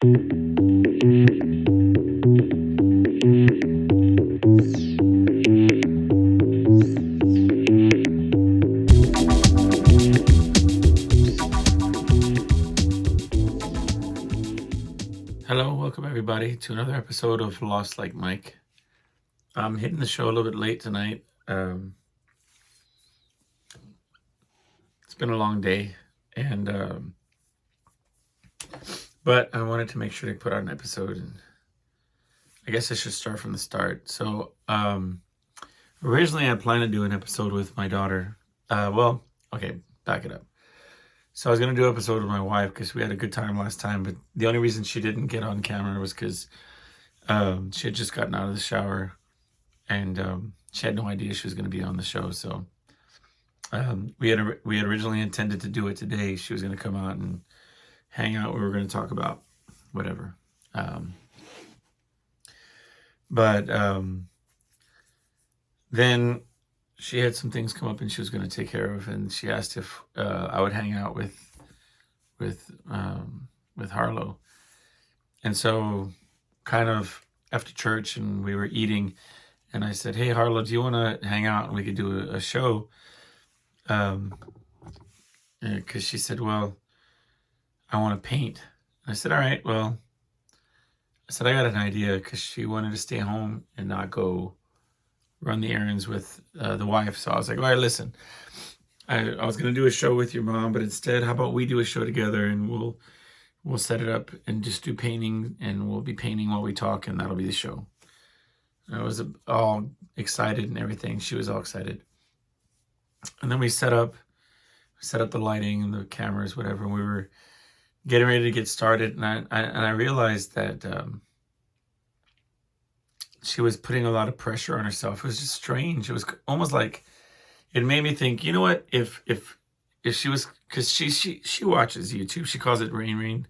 Hello, welcome everybody to another episode of Lost Like Mike. I'm hitting the show a little bit late tonight. It's been a long day, and but I wanted to make sure to put out an episode, and I guess I should start from the start. So originally I planned to do an episode with my daughter. Okay, back it up. So I was going to do an episode with my wife because we had a good time last time, but the only reason she didn't get on camera was because she had just gotten out of the shower, and she had no idea she was going to be on the show. So we had originally intended to do it today. She was going to come out and hang out. We were going to talk about whatever. But then she had some things come up and she was going to take care of, and she asked if I would hang out with Harlow. And so kind of after church and we were eating, and I said, "Hey, Harlow, do you want to hang out and we could do a show?" Because she said, "Well, I want to paint." I said, "All right, well," I said, "I got an idea," because she wanted to stay home and not go run the errands with the wife. So I was like, "All right, listen, I was going to do a show with your mom, but instead, how about we do a show together, and we'll set it up and just do painting, and we'll be painting while we talk, and that'll be the show." I was all excited and everything. She was all excited. And then we set up the lighting and the cameras, whatever. And we were getting ready to get started. And I realized that she was putting a lot of pressure on herself. It was just strange. It was almost like, it made me think, you know what, if she was, because she watches YouTube. She calls it Rain.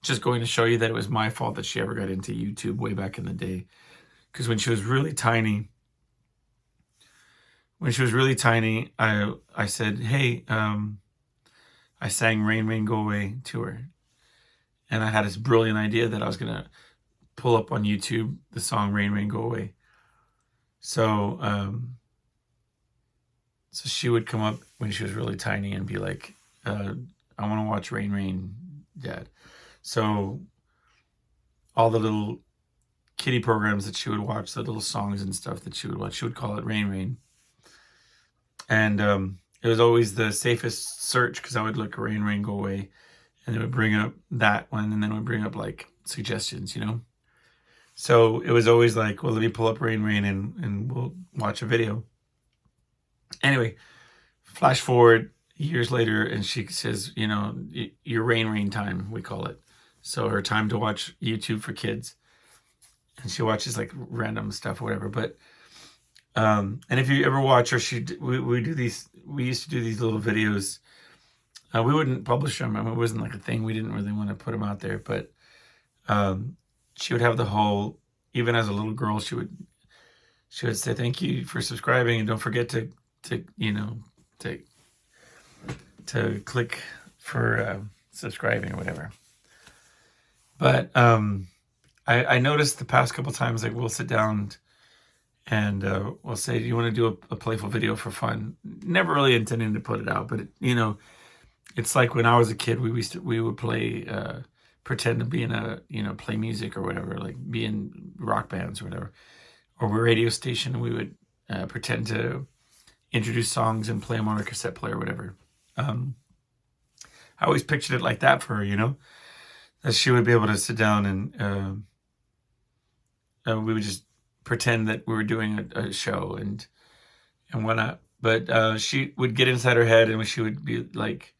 Just going to show you that it was my fault that she ever got into YouTube way back in the day. Because when she was really tiny, I said, "Hey," I sang Rain, Rain, Go Away to her. And I had this brilliant idea that I was going to pull up on YouTube the song Rain, Rain, Go Away. So, so she would come up when she was really tiny and be like, "I want to watch Rain, Rain, Dad." So all the little kiddie programs that she would watch, the little songs and stuff that she would watch, she would call it Rain, Rain. And it was always the safest search, because I would look Rain, Rain, Go Away, and it would bring up that one, and then it would bring up like suggestions, you know? So it was always like, well, let me pull up Rain, Rain, and we'll watch a video. Anyway, flash forward years later, and she says, you know, your Rain, Rain time, we call it. So her time to watch YouTube for kids. And she watches like random stuff, whatever. But and if you ever watch her, we used to do these little videos. We wouldn't publish them. I mean, it wasn't like a thing. We didn't really want to put them out there. But she would have the whole, even as a little girl, she would say, "Thank you for subscribing, and don't forget to click for subscribing," or whatever. But I noticed the past couple times, like, we'll sit down and we'll say, "Do you want to do a playful video for fun?" Never really intending to put it out, but it's like when I was a kid, we would play, pretend to be in play music or whatever, like be in rock bands or whatever, or a radio station. And we would pretend to introduce songs and play them on a cassette player or whatever. I always pictured it like that for her, that she would be able to sit down and we would just pretend that we were doing a show and whatnot. But she would get inside her head, and she would be like,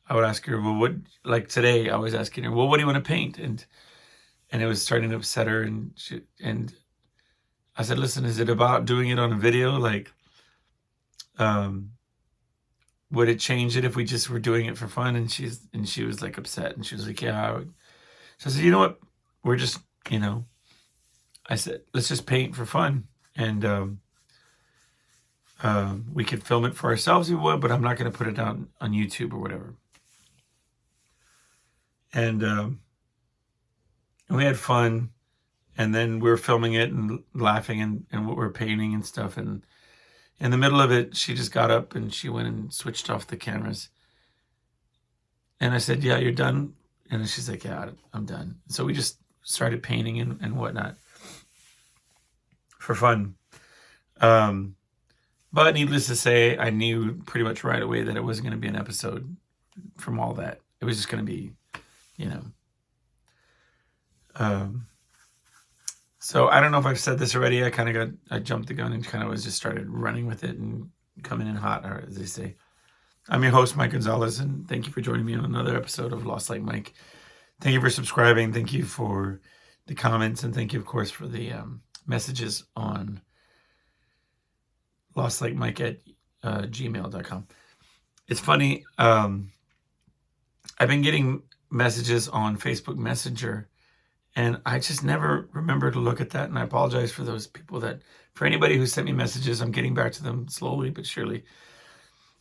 I would ask her, "Well, like today, I was asking her, 'Well, what do you want to paint?'" And it was starting to upset her, and I said, "Listen, is it about doing it on a video? Like, would it change it if we just were doing it for fun?" And she was like upset, and she was like, "Yeah, I would." So I said, "You know what? We're just, I said, let's just paint for fun, and we could film it for ourselves if we would, but I'm not going to put it down on YouTube or whatever." And we had fun. And then we were filming it and laughing and what we're painting and stuff. And in the middle of it, she just got up and she went and switched off the cameras. And I said, yeah, you're done? And she's like, yeah, I'm done. So we just started painting and whatnot for fun. But needless to say, I knew pretty much right away that it wasn't going to be an episode from all that. It was just going to be, you know. So I don't know if I've said this already. I jumped the gun and kind of just started running with it and coming in hot, or as they say. I'm your host, Mike Gonzalez, and thank you for joining me on another episode of Lost Like Mike. Thank you for subscribing. Thank you for the comments, and thank you, of course, for the messages on lostlikemike@gmail.com. It's funny. I've been getting messages on Facebook Messenger, and I just never remember to look at that. And I apologize for those people for anybody who sent me messages. I'm getting back to them slowly but surely.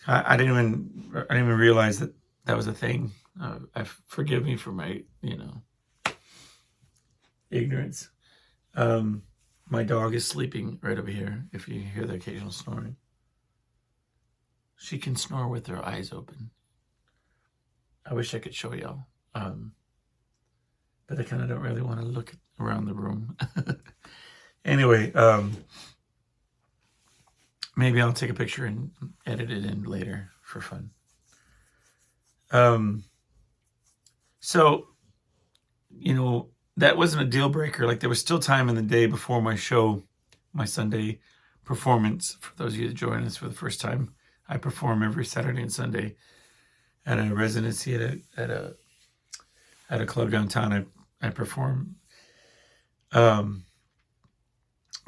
I didn't even realize that was a thing. Forgive me for my, ignorance. My dog is sleeping right over here. If you hear the occasional snoring, she can snore with her eyes open. I wish I could show y'all, but I kind of don't really want to look around the room. Anyway, maybe I'll take a picture and edit it in later for fun. So, that wasn't a deal breaker. Like, there was still time in the day before my show, my Sunday performance. For those of you that join us for the first time, I perform every Saturday and Sunday at a residency at a club downtown. I perform. But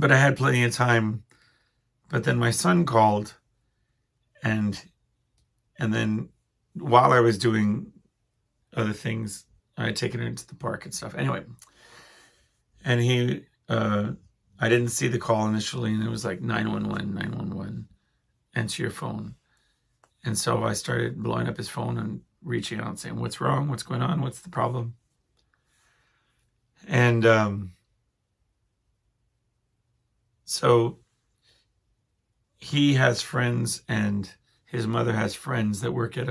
I had plenty of time. But then my son called, and then while I was doing other things, I had taken him to the park and stuff. Anyway, and I didn't see the call initially, and it was like 911, answer your phone. And so I started blowing up his phone and reaching out and saying, what's wrong? What's going on? What's the problem? And so he has friends, and his mother has friends that work at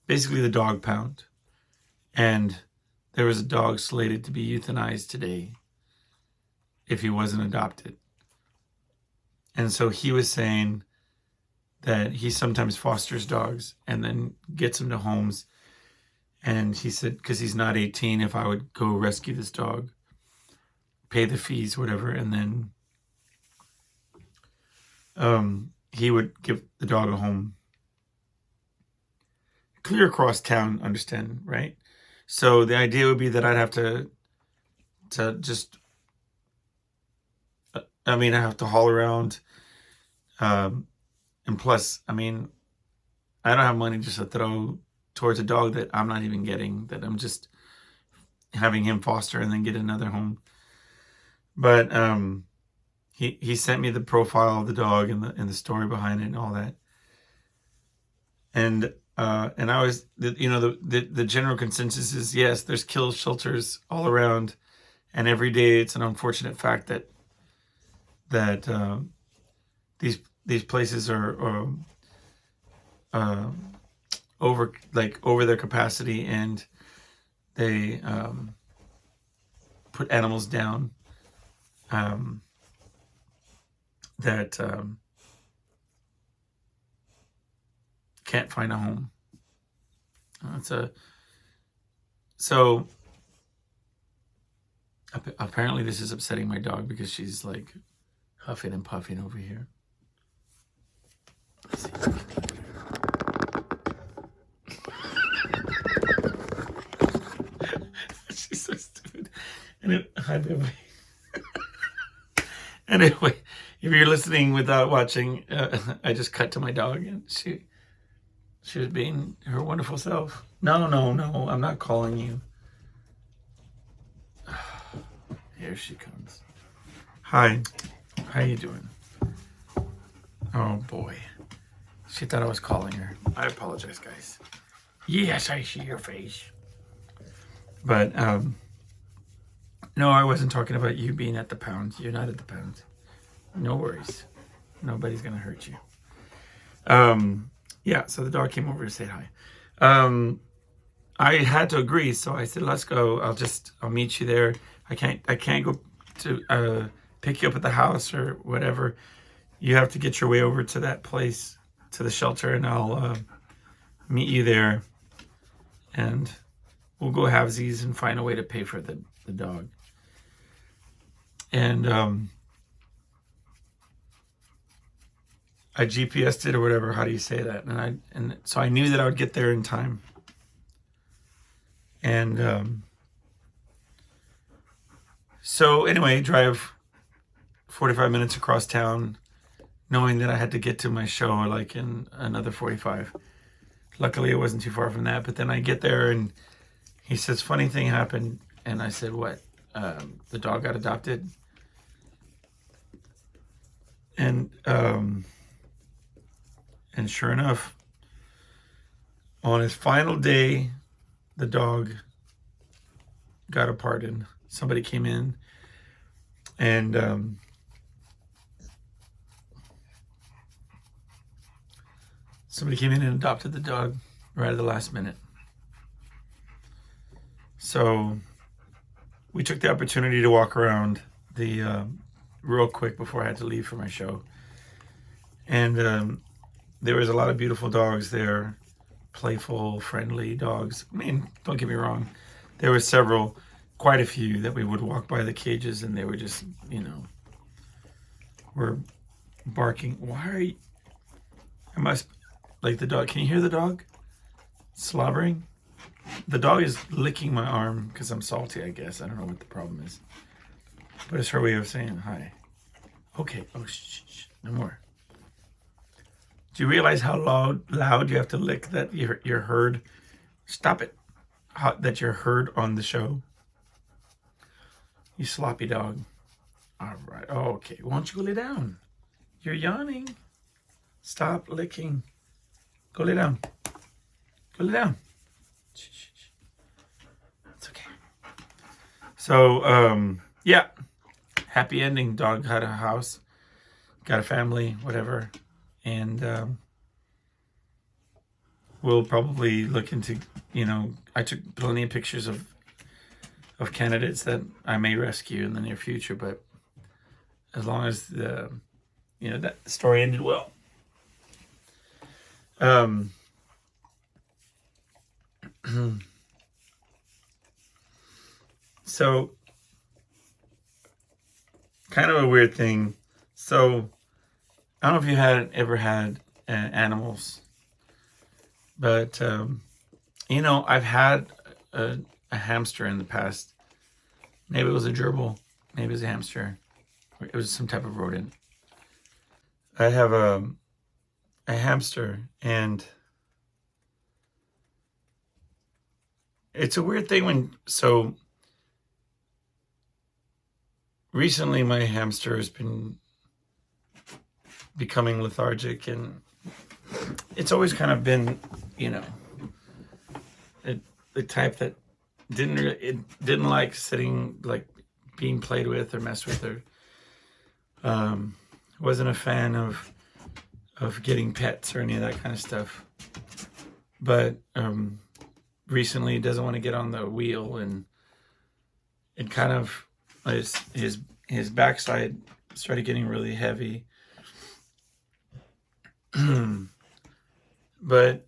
basically the dog pound. And there was a dog slated to be euthanized today if he wasn't adopted. And so he was saying that he sometimes fosters dogs and then gets them to homes. And he said, because he's not 18, if I would go rescue this dog, pay the fees, whatever, and then he would give the dog a home. Clear across town, understand, right? So the idea would be that I'd have to just, I have to haul around. And plus, I don't have money just to throw towards a dog that I'm not even getting, that I'm just having him foster and then get another home. But he sent me the profile of the dog and the story behind it and all that. And I was, the general consensus is, yes, there's kill shelters all around, and every day it's an unfortunate fact that these places are over their capacity, and they put animals down that can't find a home. So apparently this is upsetting my dog because she's like huffing and puffing over here. Let's see. She's so stupid. Anyway, if you're listening without watching, I just cut to my dog, and she was being her wonderful self. No, I'm not calling you. Here she comes. Hi, how you doing? Oh boy, She thought I was calling her. I apologize, guys. Yes, I see your face. But, no, I wasn't talking about you being at the pound. You're not at the pound. No worries. Nobody's going to hurt you. Yeah, so the dog came over to say hi. I had to agree, so I said, let's go. I'll meet you there. I can't go to pick you up at the house or whatever. You have to get your way over to that place, to the shelter, and I'll meet you there. And we'll go halvesies and find a way to pay for the dog. And I GPSed it or whatever. How do you say that? And so I knew that I would get there in time. And so anyway, drive 45 minutes across town, knowing that I had to get to my show like in another 45. Luckily, it wasn't too far from that. But then I get there and he says, funny thing happened. And I said, what? The dog got adopted. And sure enough, on his final day, the dog got a pardon. Somebody came in and adopted the dog right at the last minute. So we took the opportunity to walk around the real quick before I had to leave for my show. And there was a lot of beautiful dogs there, playful, friendly dogs. I mean, don't get me wrong. There were quite a few that we would walk by the cages and they were just, were barking. Why are you? Like the dog. Can you hear the dog slobbering? The dog is licking my arm because I'm salty, I guess. I don't know what the problem is. But it's her way of saying hi. Okay. Oh, shh. No more. Do you realize how loud you have to lick that you're heard? Stop it. That you're heard on the show. You sloppy dog. All right. Oh, okay. Why don't you go lay down? You're yawning. Stop licking. Go lay down. Go lay down. Shh. It's okay. So, yeah. Happy ending. Dog had a house. Got a family. Whatever. And we'll probably look into, I took plenty of pictures of candidates that I may rescue in the near future, but as long as that story ended well. So kind of a weird thing. So I don't know if you ever had animals, but I've had a hamster in the past. Maybe it was a gerbil, maybe it was a hamster. It was some type of rodent. I have a hamster, and it's a weird thing so recently my hamster has been becoming lethargic, and it's always kind of been, the type that didn't like sitting, like being played with or messed with, or wasn't a fan of getting pets or any of that kind of stuff. But recently he doesn't want to get on the wheel, and it kind of his backside started getting really heavy. But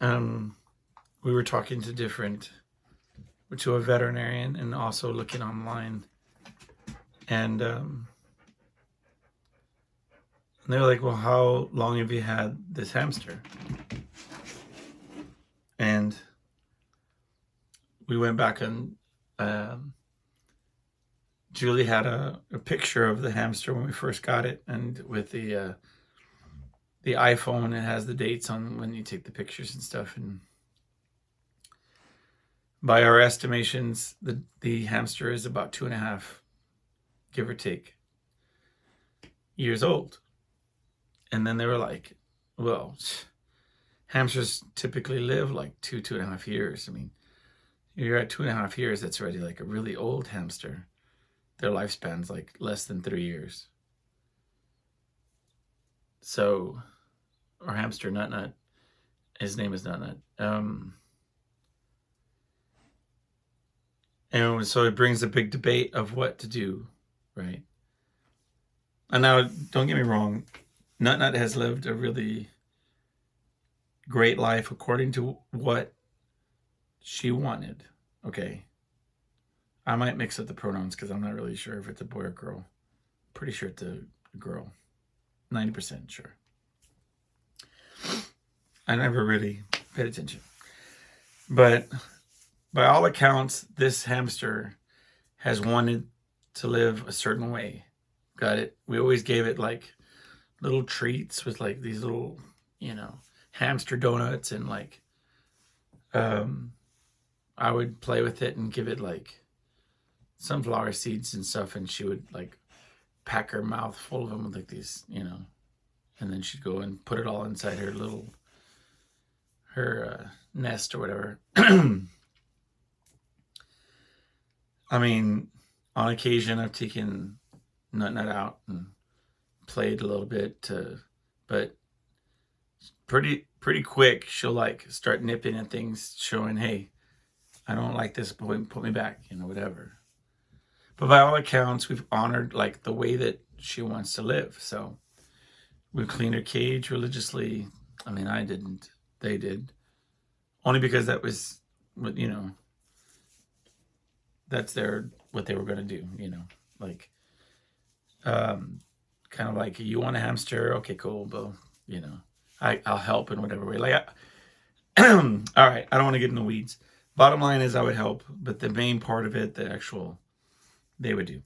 we were talking to a veterinarian and also looking online, and they were like, well, how long have you had this hamster? And we went back, and Julie had a picture of the hamster when we first got it, and with the iPhone, it has the dates on when you take the pictures and stuff. And by our estimations, the hamster is about 2.5, give or take, years old. And then they were like, well, hamsters typically live like 2.5 years. I mean, you're at 2.5 years, that's already like a really old hamster. Their lifespan's like less than 3 years. So, our hamster Nutnut, his name is Nutnut. And so it brings a big debate of what to do, right? And now, don't get me wrong, Nutnut has lived a really great life according to what she wanted, okay? I might mix up the pronouns because I'm not really sure if it's a boy or girl. Pretty sure it's a girl. 90% sure. I never really paid attention. But by all accounts, this hamster has wanted to live a certain way. Got it? We always gave it like little treats with like these little, hamster donuts, and like I would play with it and give it like sunflower seeds and stuff, and she would like pack her mouth full of them with like these, and then she'd go and put it all inside her little nest or whatever. I mean, on occasion I've taken Nutnut out and played a little bit, but pretty quick she'll like start nipping at things, showing, hey, I don't like this, put me back, whatever. But by all accounts, we've honored like the way that she wants to live. So we've cleaned her cage religiously. I mean, I didn't, they did, only because that was what, that's what they were going to do, like, kind of like, you want a hamster? Okay, cool. But, I'll help in whatever way. Like, all right, I don't want to get in the weeds. Bottom line is I would help, but the main part of it, they would do.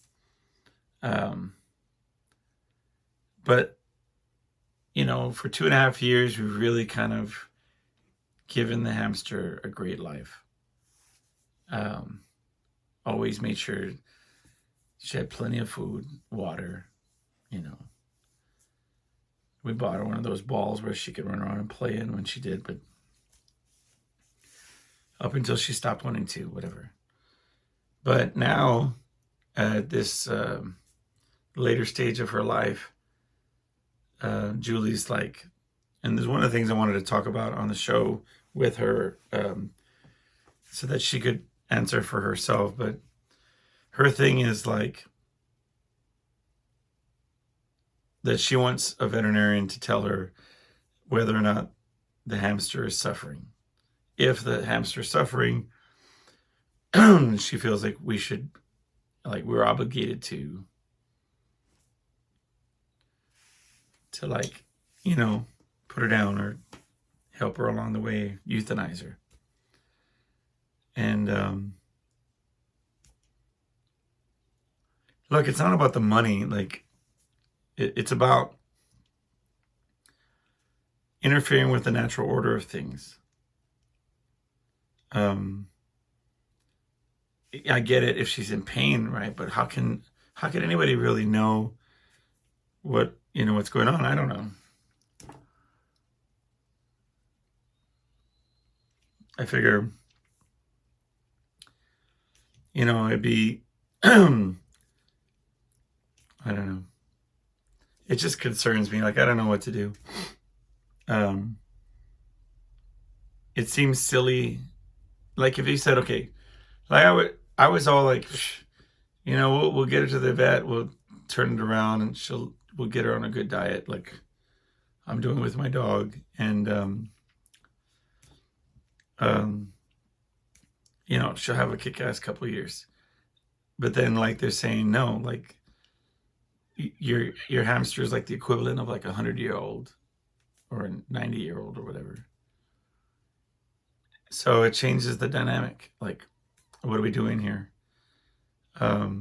But, for 2.5 years, we've really kind of given the hamster a great life. Always made sure she had plenty of food, water, We bought her one of those balls where she could run around and play in when she did, but up until she stopped wanting to, whatever. But now, at this later stage of her life, Julie's like, and there's one of the things I wanted to talk about on the show with her, so that she could answer for herself. But her thing is like that she wants a veterinarian to tell her whether or not the hamster is suffering. If the hamster is suffering, she feels like we're obligated to like, put her down or help her along the way, euthanize her. And look, it's not about the money. Like, it's about interfering with the natural order of things. I get it if she's in pain, right? But how can anybody really know what's going on? I don't know. I figure, it'd be, I don't know. It just concerns me. Like, I don't know what to do. It seems silly. Like, if you said, okay, like I was all like, we'll get her to the vet, we'll turn it around, and we'll get her on a good diet, like I'm doing with my dog, and she'll have a kick-ass couple of years. But then, like, they're saying no, like your hamster is like the equivalent of like 100-year-old or a 90-year-old or whatever. So it changes the dynamic. Like, what are we doing here?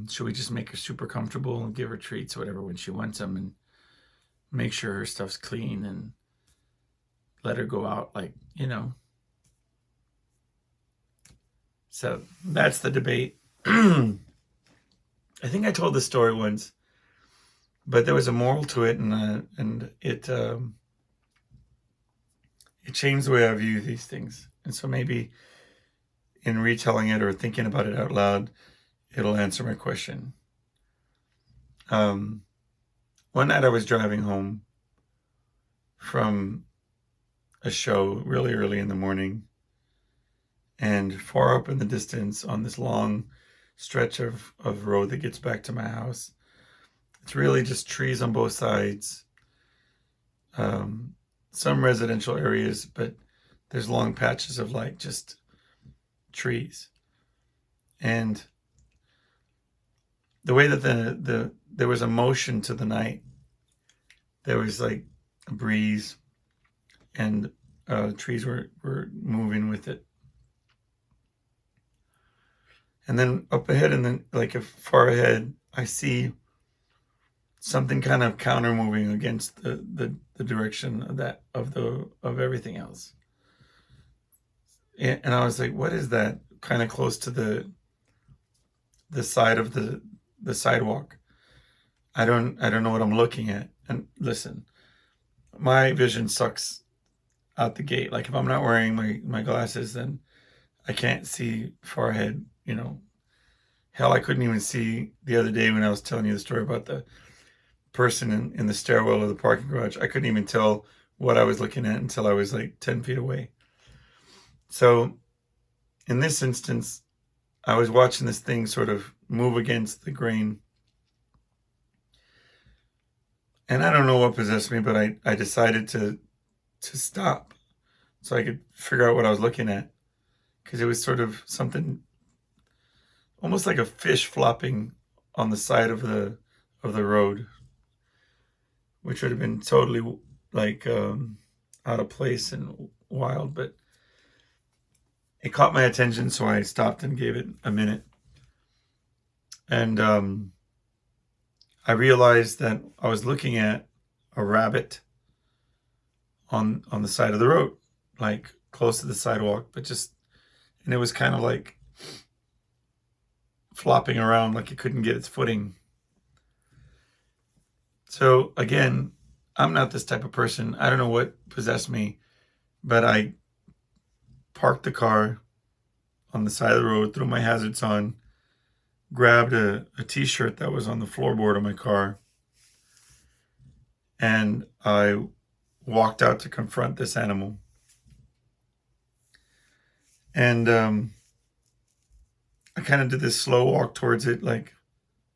Should we just make her super comfortable and give her treats or whatever when she wants them, and make sure her stuff's clean and let her go out, like, So that's the debate. I think I told this story once, but there was a moral to it, and it it changed the way I view these things. And so maybe in retelling it or thinking about it out loud, it'll answer my question. One night I was driving home from a show really early in the morning, and far up in the distance on this long stretch of road that gets back to my house, it's really just trees on both sides. Some residential areas, but there's long patches of like just trees. And the way that there was a motion to the night, there was like a breeze, and trees were moving with it. And then up ahead, and then like far ahead, I see something kind of counter moving against the direction of everything else. And I was like, what is that? Kind of close to the side of the sidewalk. I don't know what I'm looking at. And listen, my vision sucks out the gate. Like if I'm not wearing my glasses, then I can't see far ahead, you know. Hell, I couldn't even see the other day when I was telling you the story about the person in the stairwell of the parking garage. I couldn't even tell what I was looking at until I was like 10 feet away. So in this instance, I was watching this thing sort of move against the grain. And I don't know what possessed me, but I decided to stop so I could figure out what I was looking at. Because it was sort of something almost like a fish flopping on the side of the road, which would have been totally like out of place and wild, but it caught my attention, so I stopped and gave it a minute. And I realized that I was looking at a rabbit on the side of the road, like close to the sidewalk, but just, and it was kind of like flopping around like it couldn't get its footing. So again, I'm not this type of person. I don't know what possessed me, but I parked the car on the side of the road, threw my hazards on, grabbed a t-shirt that was on the floorboard of my car, and I walked out to confront this animal. And I kind of did this slow walk towards it, like,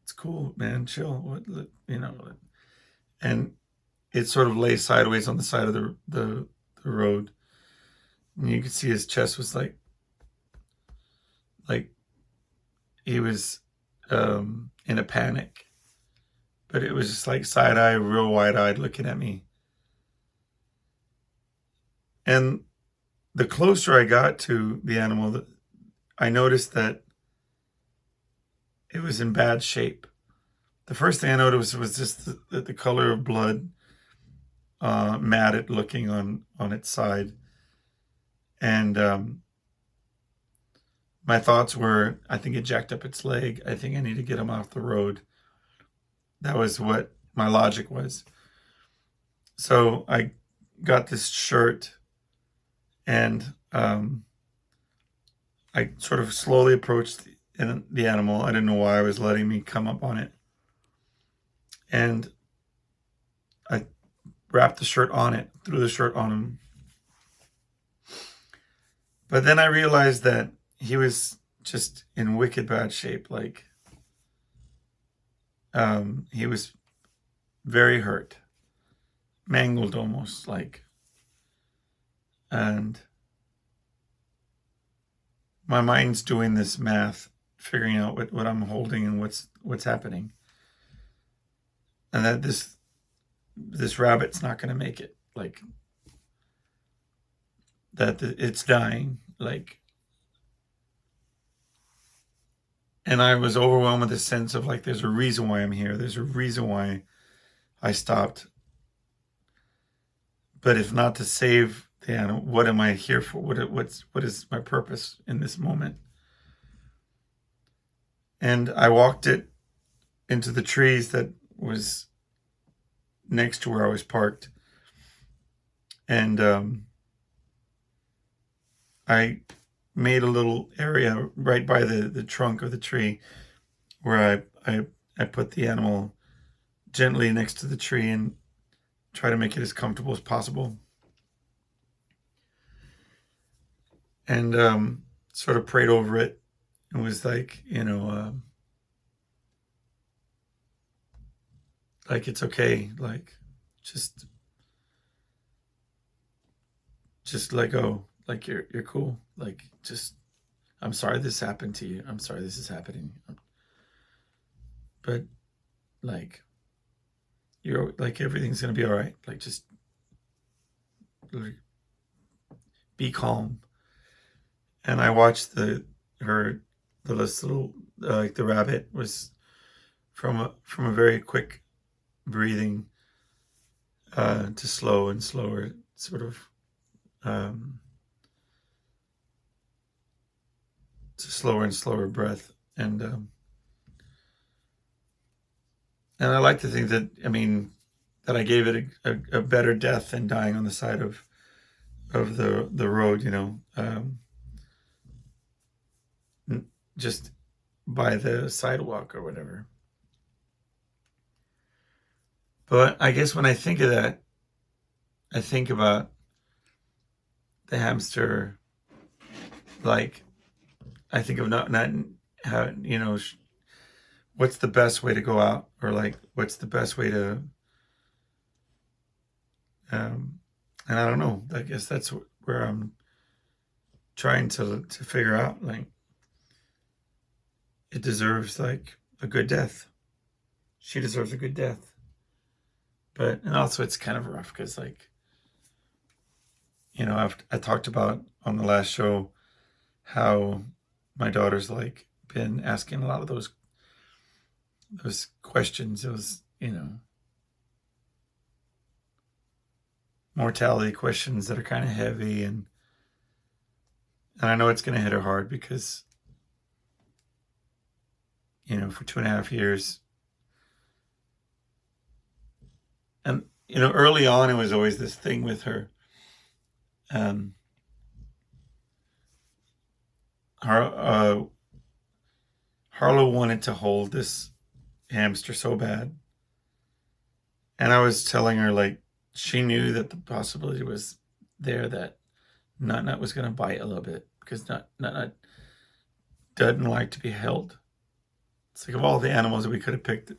it's cool, man, chill, what, you know. And it sort of lay sideways on the side of the road, and you could see his chest was like he was in a panic, but it was just like side eye, real wide eyed, looking at me. And the closer I got to the animal, I noticed that it was in bad shape. The first thing I noticed was just the color of blood, matted looking on its side. And my thoughts were, I think it jacked up its leg. I think I need to get him off the road. That was what my logic was. So I got this shirt, and I sort of slowly approached the animal. I didn't know why I was letting me come up on it. And I wrapped the shirt on it, threw the shirt on him. But then I realized that he was just in wicked bad shape. Like, he was very hurt, mangled almost, like. And my mind's doing this math, figuring out what I'm holding and what's happening. And that this rabbit's not going to make it, like, that it's dying, like. And I was overwhelmed with a sense of like, there's a reason why I'm here. There's a reason why I stopped. But if not to save the animal, what am I here for? What is my purpose in this moment? And I walked it into the trees that was next to where I was parked. And I made a little area right by the trunk of the tree where I put the animal gently next to the tree and try to make it as comfortable as possible. And sort of prayed over it and was like, like, it's okay, like, just let go, like, you're cool, like, just, I'm sorry this happened to you, I'm sorry this is happening, but like, you're like, everything's gonna be all right, like, just be calm. And I watched the little like, the rabbit was from a very quick breathing to slow and slower sort of to slower and slower breath. And I like to think that, that I gave it a better death than dying on the side of the road, just by the sidewalk or whatever. But I guess when I think of that, I think about the hamster, like, I think of not how, what's the best way to go out, or like, what's the best way to, and I don't know, I guess that's where I'm trying to figure out, like, it deserves like a good death. She deserves a good death. But, and also it's kind of rough because, like, I talked about on the last show how my daughter's like been asking a lot of those questions, those, mortality questions that are kind of heavy, and I know it's going to hit her hard because, for 2.5 years, and, early on, it was always this thing with her. Harlow wanted to hold this hamster so bad. And I was telling her, like, she knew that the possibility was there that Nutnut was going to bite a little bit, because Nutnut doesn't like to be held. It's like, of all the animals that we could have picked,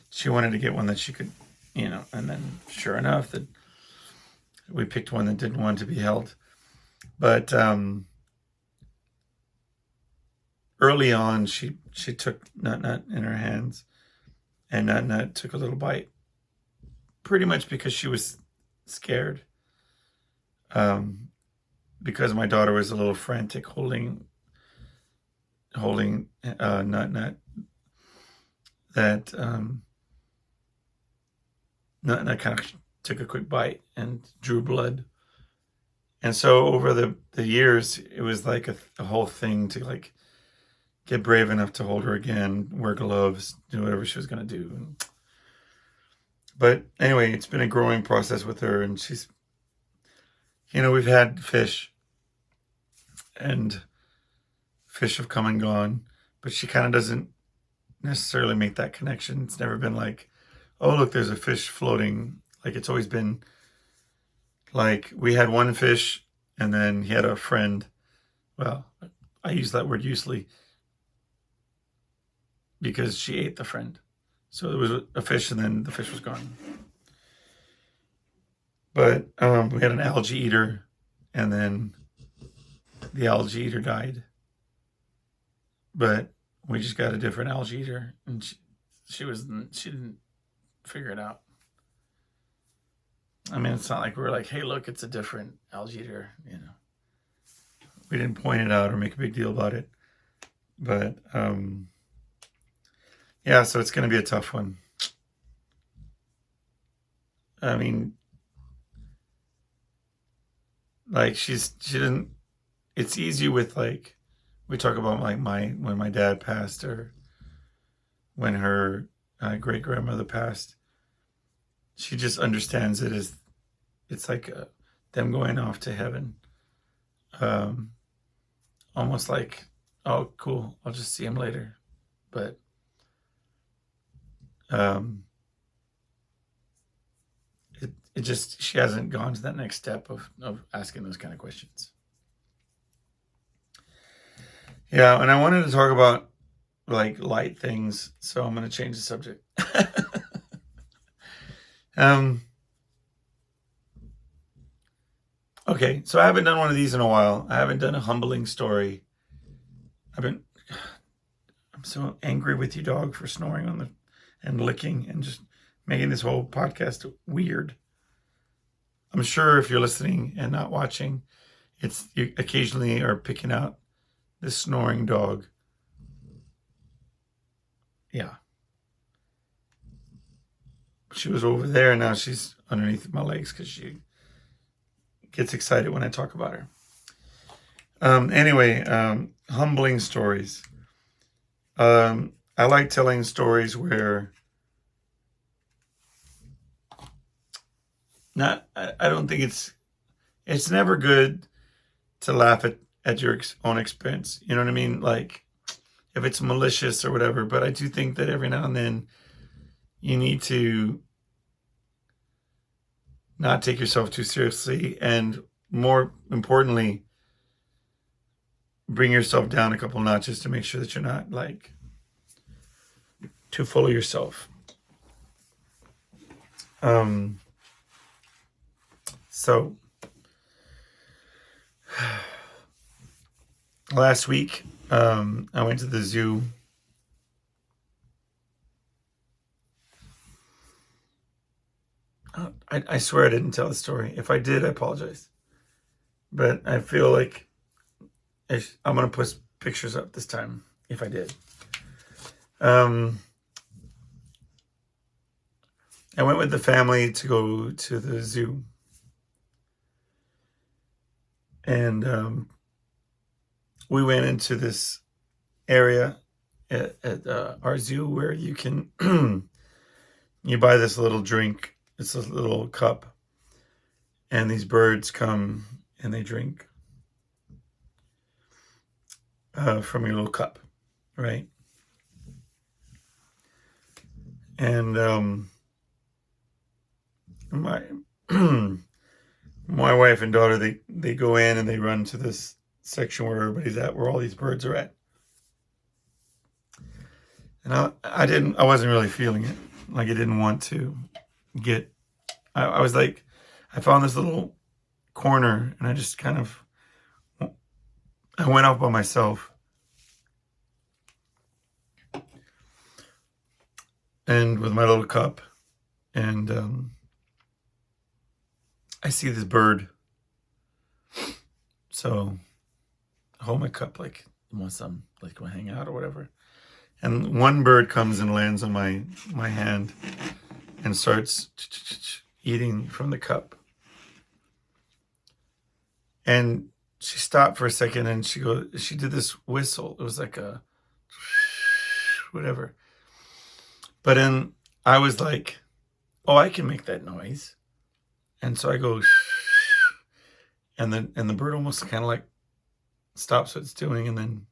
she wanted to get one that she could, and then sure enough, that we picked one that didn't want to be held. But early on, she took Nutnut in her hands, and Nutnut took a little bite, pretty much because she was scared. Because my daughter was a little frantic holding Nutnut, that Nutnut kind of took a quick bite and drew blood. And so over the years, it was like a whole thing to, like, get brave enough to hold her again, wear gloves, do whatever she was going to do. But anyway, it's been a growing process with her, and she's, we've had fish, and fish have come and gone, but she kind of doesn't necessarily make that connection. It's never been like, oh, look, there's a fish floating. Like, it's always been like, we had one fish, and then he had a friend. Well, I use that word usually because she ate the friend. So there was a fish, and then the fish was gone. But we had an algae eater, and then the algae eater died. But we just got a different algae eater, and she didn't figure it out. I mean, it's not like we're like, hey, look, it's a different algae eater, We didn't point it out or make a big deal about it. But yeah, so it's going to be a tough one. I mean, like, she didn't, it's easy with, like, we talk about, like, when my dad passed, or when her great grandmother passed. She just understands it as, it's like them going off to heaven. almost like, oh, cool, I'll just see him later. But it just, she hasn't gone to that next step of asking those kind of questions. Yeah, and I wanted to talk about like light things, so I'm going to change the subject. Okay, so I haven't done one of these in a while. I haven't done a humbling story. I'm so angry with you, dog, for snoring on and licking and just making this whole podcast weird. I'm sure if you're listening and not watching, you occasionally are picking out this snoring dog. Yeah. She was over there, and now she's underneath my legs because she gets excited when I talk about her. Anyway, humbling stories. I like telling stories where I don't think it's never good to laugh at your own expense. You know what I mean? Like if it's malicious or whatever, but I do think that every now and then you need to not take yourself too seriously, and more importantly, bring yourself down a couple notches to make sure that you're not like too full of yourself. So last week, I went to the zoo. I swear I didn't tell the story. If I did, I apologize. But I feel like I'm going to put pictures up this time, if I did. I went with the family to go to the zoo. And we went into this area at our zoo where you can, you buy this little drink. It's a little cup. And these birds come and they drink from your little cup, right? And my wife and daughter, they go in and they run to this section where everybody's at, where all these birds are at. And I wasn't really feeling it. Like I didn't want to I was like, I found this little corner and I just kind of, I went off by myself. And with my little cup, and I see this bird. So I hold my cup like you want some, like want to hang out or whatever. And one bird comes and lands on my hand and starts eating from the cup. And she stopped for a second and she did this whistle. It was like a whatever. But then I was like, oh, I can make that noise. And so I go, and the bird almost kind of like stops what it's doing and then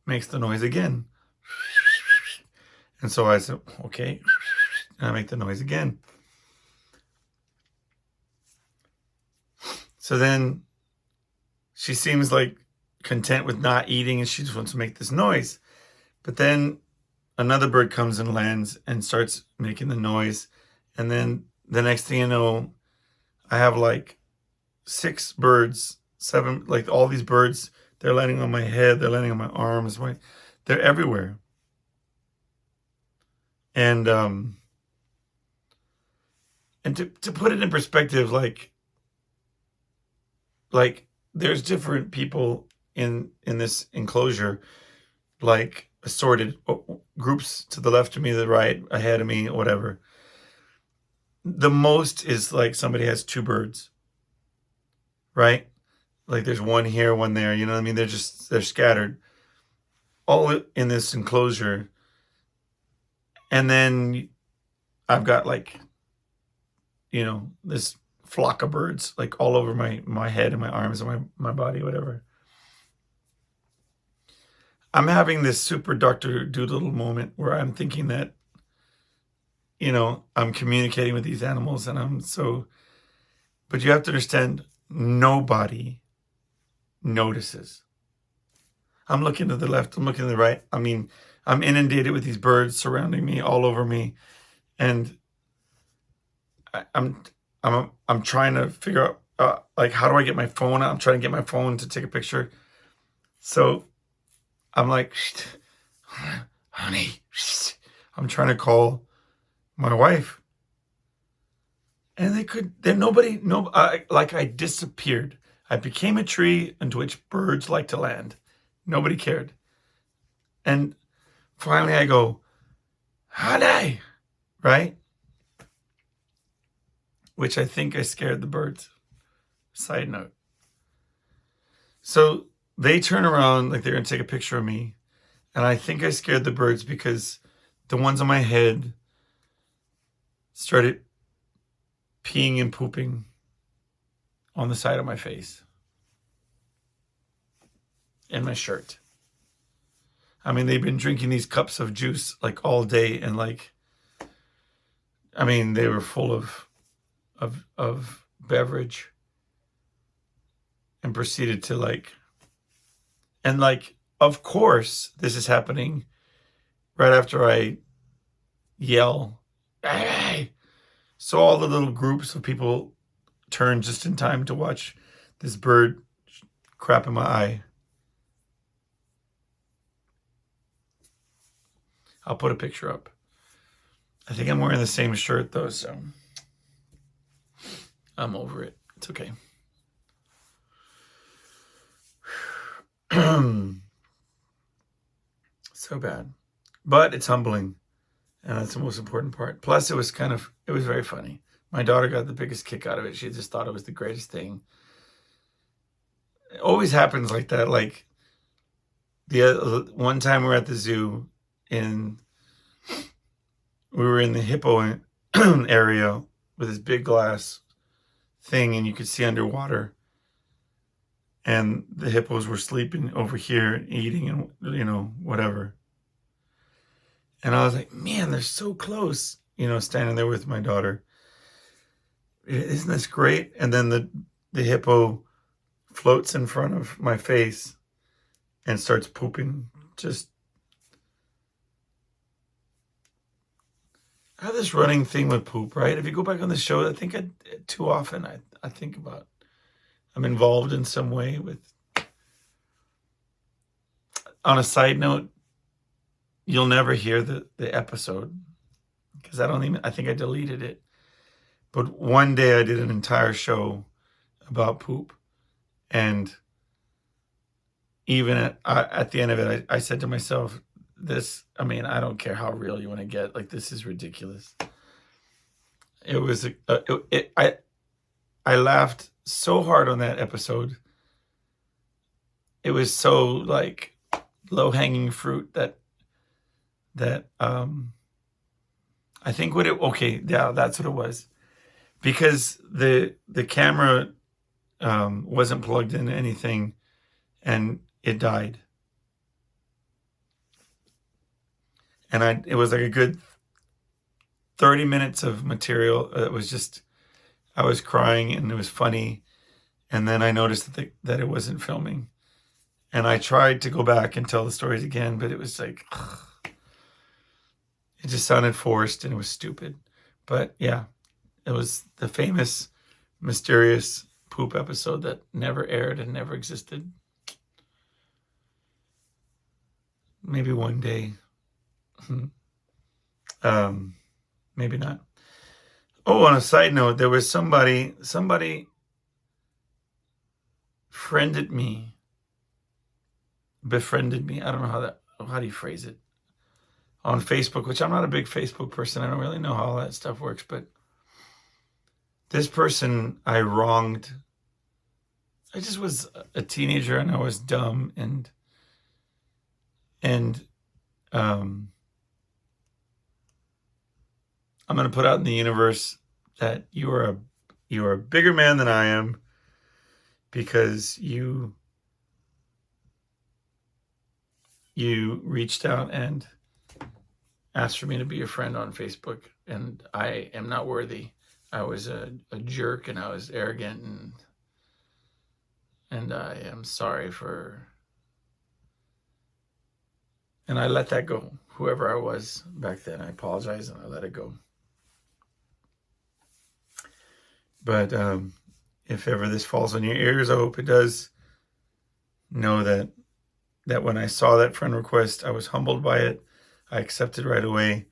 makes the noise again. And so I said, okay, and I make the noise again. So then she seems like content with not eating and she just wants to make this noise. But then another bird comes and lands and starts making the noise. And then the next thing you know, I have like 6 birds, 7, like all these birds, they're landing on my head, they're landing on my arms, they're everywhere. And to put it in perspective, like there's different people in this enclosure, like assorted groups to the left of me, the right, ahead of me, whatever. The most is like somebody has 2 birds, right? Like there's one here, one there, you know what I mean? They're scattered all in this enclosure. And then I've got like, this flock of birds like all over my head and my arms and my body, whatever. I'm having this super Dr. Doolittle moment where I'm thinking that, you know, I'm communicating with these animals and but you have to understand, nobody notices. I'm looking to the left, I'm looking to the right. I mean, I'm inundated with these birds surrounding me, all over me. And I'm trying to figure out, like, how do I get my phone out? I'm trying to get my phone to take a picture. So I'm like, honey, I'm trying to call my wife. And I disappeared. I became a tree into which birds like to land. Nobody cared. And finally I go, honey, right? Which I think I scared the birds. Side note. So they turn around like they're going to take a picture of me. And I think I scared the birds because the ones on my head started peeing and pooping on the side of my face and my shirt. I mean, they've been drinking these cups of juice like all day, and like, I mean, they were full of beverage, and proceeded to of course, this is happening right after I yell, hey! So all the little groups of people turn just in time to watch this bird crap in my eye. I'll put a picture up. I think I'm wearing the same shirt though, so I'm over it. It's okay. So bad. But it's humbling. And that's the most important part. Plus, it was very funny. My daughter got the biggest kick out of it. She just thought it was the greatest thing. It always happens like that. Like, one time we were at the zoo, and we were in the hippo area with this big glass thing, and you could see underwater. And the hippos were sleeping over here, eating and, you know, whatever. And I was like, man, they're so close, you know, standing there with my daughter. Isn't this great? And then the hippo floats in front of my face and starts pooping. Just, I have this running thing with poop, right? If you go back on the show, I think too often I think about, I'm involved in some way with. On a side note, you'll never hear the episode because I think I deleted it. But one day I did an entire show about poop. And even at the end of it, I said to myself, I don't care how real you want to get. Like, this is ridiculous. It was, I laughed so hard on that episode. It was so like low-hanging fruit that I think that's what it was. Because the camera wasn't plugged into anything, and it died. And it was like a good 30 minutes of material. It was just, I was crying and it was funny. And then I noticed that it wasn't filming. And I tried to go back and tell the stories again, but it was like, it just sounded forced and it was stupid. But yeah, it was the famous, mysterious poop episode that never aired and never existed. Maybe one day. Maybe not. Oh, on a side note, there was somebody befriended me. I don't know how do you phrase it? On Facebook, which I'm not a big Facebook person. I don't really know how all that stuff works, but this person I wronged. I just was a teenager and I was dumb and I'm going to put out in the universe that you are a bigger man than I am, because you you reached out and asked for me to be your friend on Facebook, and I am not worthy. I was a jerk, and I was arrogant, and I am sorry for, and I let that go. Whoever I was back then, I apologize, and I let it go. But if ever this falls on your ears, I hope it does. Know that when I saw that friend request, I was humbled by it. I accepted right away.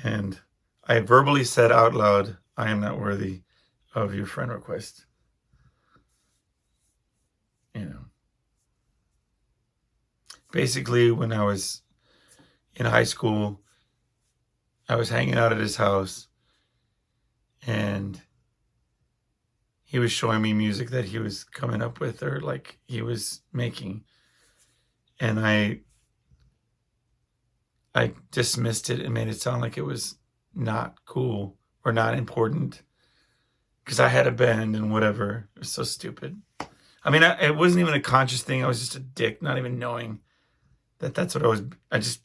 And I verbally said out loud, I am not worthy of your friend request. You know. Basically, when I was in high school, I was hanging out at his house, and he was showing me music that he was coming up with, or like he was making. And I dismissed it and made it sound like it was not cool or not important because I had a band and whatever. It was so stupid. I mean, it wasn't even a conscious thing. I was just a dick, not even knowing that that's what I was. It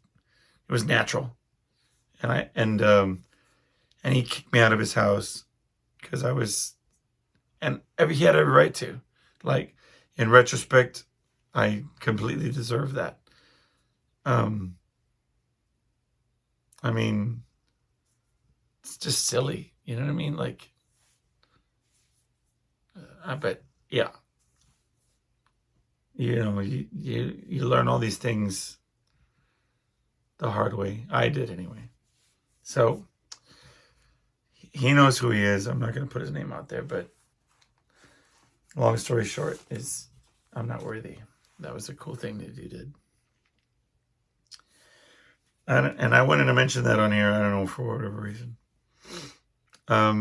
was natural. And he kicked me out of his house because I was, and he had every right to. Like, in retrospect, I completely deserve that. I mean, it's just silly. You know what I mean? Like, I bet, yeah. You know, you learn all these things the hard way. I did anyway. So he knows who he is. I'm not going to put his name out there, but long story short is I'm not worthy. That was a cool thing that you did. And I wanted to mention that on here. I don't know, for whatever reason. Hey,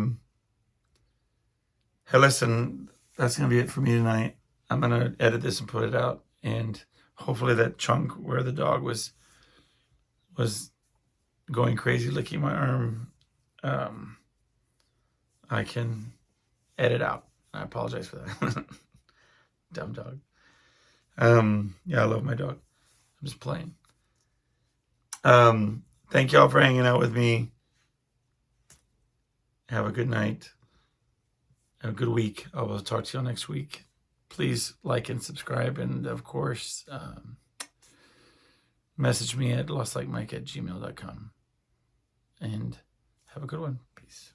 listen, that's going to be it for me tonight. I'm going to edit this and put it out. And hopefully that chunk where the dog was going crazy, licking my arm, I can edit out. I apologize for that. Dumb dog. Yeah, I love my dog. I'm just playing. Thank y'all for hanging out with me. Have a good night. Have a good week. I will talk to you next week. Please like and subscribe. And of course, message me at lostlikemike@gmail.com. And have a good one. Peace.